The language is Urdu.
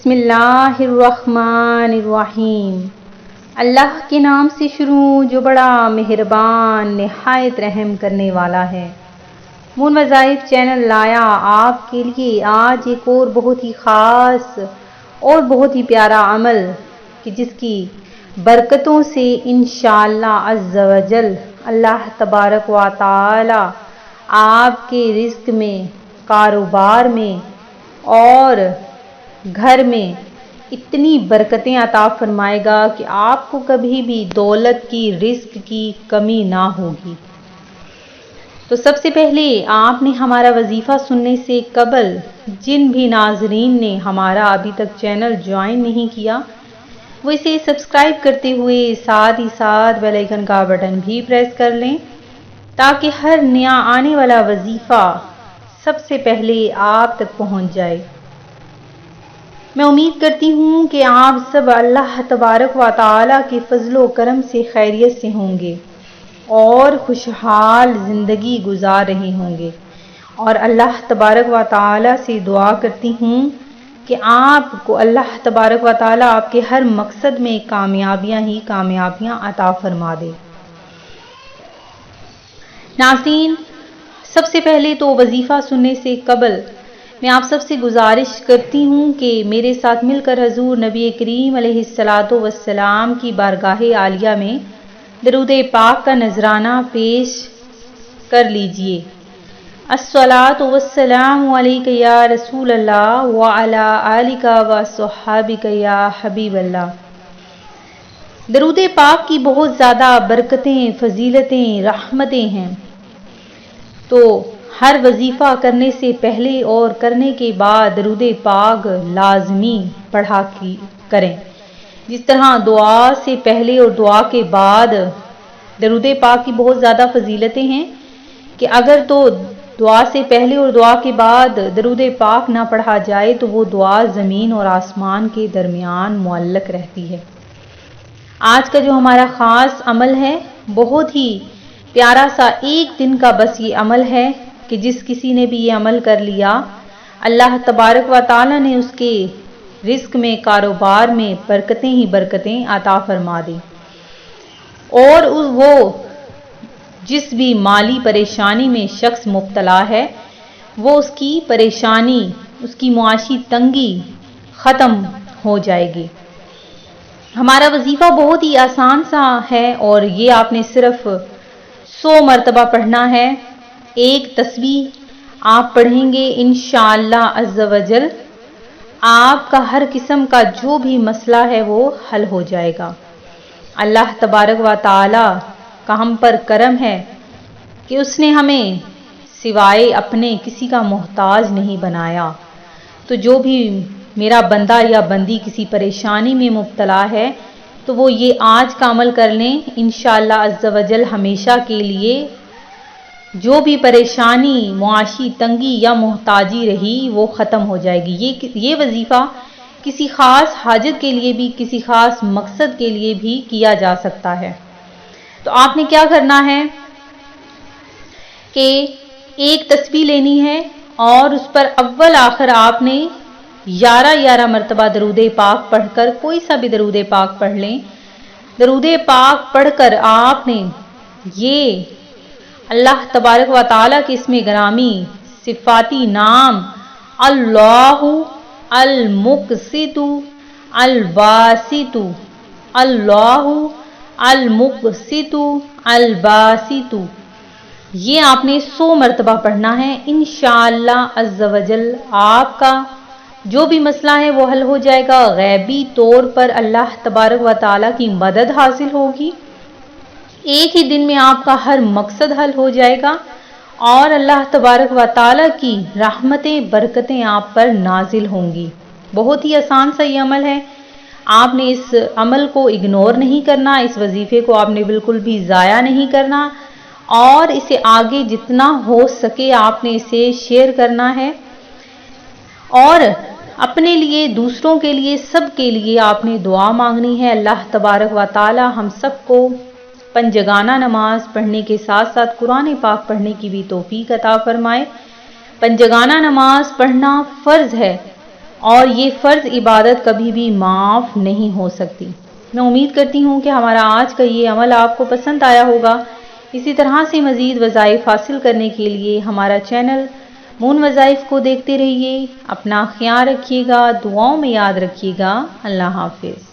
بسم اللہ الرحمن الرحیم۔ اللہ کے نام سے شروع جو بڑا مہربان نہایت رحم کرنے والا ہے۔ مون وظائف چینل لایا آپ کے لیے آج ایک اور بہت ہی خاص اور بہت ہی پیارا عمل کہ جس کی برکتوں سے انشاءاللہ عز و جل اللہ تبارک و تعالی آپ کے رزق میں، کاروبار میں اور گھر میں اتنی برکتیں عطا فرمائے گا کہ آپ کو کبھی بھی دولت کی، رزق کی کمی نہ ہوگی۔ تو سب سے پہلے آپ نے ہمارا وظیفہ سننے سے قبل جن بھی ناظرین نے ہمارا ابھی تک چینل جوائن نہیں کیا وہ اسے سبسکرائب کرتے ہوئے ساتھ ہی ساتھ بیل آئیکن کا بٹن بھی پریس کر لیں تاکہ ہر نیا آنے والا وظیفہ سب سے پہلے آپ تک پہنچ جائے۔ میں امید کرتی ہوں کہ آپ سب اللہ تبارک و تعالی کے فضل و کرم سے خیریت سے ہوں گے اور خوشحال زندگی گزار رہے ہوں گے، اور اللہ تبارک و تعالی سے دعا کرتی ہوں کہ آپ کو اللہ تبارک و تعالی آپ کے ہر مقصد میں کامیابیاں ہی کامیابیاں عطا فرما دے۔ ناظرین، سب سے پہلے تو وظیفہ سننے سے قبل میں آپ سب سے گزارش کرتی ہوں کہ میرے ساتھ مل کر حضور نبی کریم علیہ الصلاۃ والسلام کی بارگاہ عالیہ میں درود پاک کا نذرانہ پیش کر لیجئے۔ الصلاۃ والسلام علیک یا رسول اللہ وعلی آلک وصحابک یا حبیب اللہ۔ درود پاک کی بہت زیادہ برکتیں، فضیلتیں، رحمتیں ہیں، تو ہر وظیفہ کرنے سے پہلے اور کرنے کے بعد درود پاک لازمی پڑھا کریں۔ جس طرح دعا سے پہلے اور دعا کے بعد درود پاک کی بہت زیادہ فضیلتیں ہیں کہ اگر تو دعا سے پہلے اور دعا کے بعد درود پاک نہ پڑھا جائے تو وہ دعا زمین اور آسمان کے درمیان معلق رہتی ہے۔ آج کا جو ہمارا خاص عمل ہے بہت ہی پیارا سا ایک دن کا بس یہ عمل ہے کہ جس کسی نے بھی یہ عمل کر لیا اللہ تبارک و تعالی نے اس کے رزق میں، کاروبار میں برکتیں ہی برکتیں عطا فرما دی، اور وہ جس بھی مالی پریشانی میں شخص مبتلا ہے وہ اس کی پریشانی، اس کی معاشی تنگی ختم ہو جائے گی۔ ہمارا وظیفہ بہت ہی آسان سا ہے اور یہ آپ نے صرف 100 مرتبہ پڑھنا ہے۔ ایک تسبیح آپ پڑھیں گے انشاءاللہ عز و جل آپ کا ہر قسم کا جو بھی مسئلہ ہے وہ حل ہو جائے گا۔ اللہ تبارک و تعالی کا ہم پر کرم ہے کہ اس نے ہمیں سوائے اپنے کسی کا محتاج نہیں بنایا، تو جو بھی میرا بندہ یا بندی کسی پریشانی میں مبتلا ہے تو وہ یہ آج کا عمل کر لیں، انشاءاللہ عز و جل ہمیشہ کے لیے جو بھی پریشانی، معاشی تنگی یا محتاجی رہی وہ ختم ہو جائے گی۔ یہ وظیفہ کسی خاص حاجت کے لیے بھی، کسی خاص مقصد کے لیے بھی کیا جا سکتا ہے۔ تو آپ نے کیا کرنا ہے کہ ایک تسبیح لینی ہے اور اس پر اول آخر آپ نے 11 مرتبہ درود پاک پڑھ کر، کوئی سا بھی درود پاک پڑھ لیں، درود پاک پڑھ کر آپ نے یہ اللہ تبارک و تعالیٰ کے اسم گرامی صفاتی نام اللہ المقسط الباسط، اللہ المقسط الباسط، یہ آپ نے 100 مرتبہ پڑھنا ہے۔ انشاءاللہ عز و جل آپ کا جو بھی مسئلہ ہے وہ حل ہو جائے گا، غیبی طور پر اللہ تبارک و تعالیٰ کی مدد حاصل ہوگی، ایک ہی دن میں آپ کا ہر مقصد حل ہو جائے گا اور اللہ تبارک و تعالیٰ کی رحمتیں، برکتیں آپ پر نازل ہوں گی۔ بہت ہی آسان سا یہ عمل ہے، آپ نے اس عمل کو اگنور نہیں کرنا، اس وظیفے کو آپ نے بالکل بھی ضائع نہیں کرنا اور اسے آگے جتنا ہو سکے آپ نے اسے شیئر کرنا ہے، اور اپنے لیے، دوسروں کے لیے، سب کے لیے آپ نے دعا مانگنی ہے۔ اللہ تبارک و تعالی ہم سب کو پنجگانہ نماز پڑھنے کے ساتھ ساتھ قرآن پاک پڑھنے کی بھی توفیق عطا فرمائے۔ پنجگانہ نماز پڑھنا فرض ہے اور یہ فرض عبادت کبھی بھی معاف نہیں ہو سکتی۔ میں امید کرتی ہوں کہ ہمارا آج کا یہ عمل آپ کو پسند آیا ہوگا۔ اسی طرح سے مزید وظائف حاصل کرنے کے لیے ہمارا چینل مون وظائف کو دیکھتے رہیے۔ اپنا خیال رکھیے گا، دعاؤں میں یاد رکھیے گا۔ اللہ حافظ۔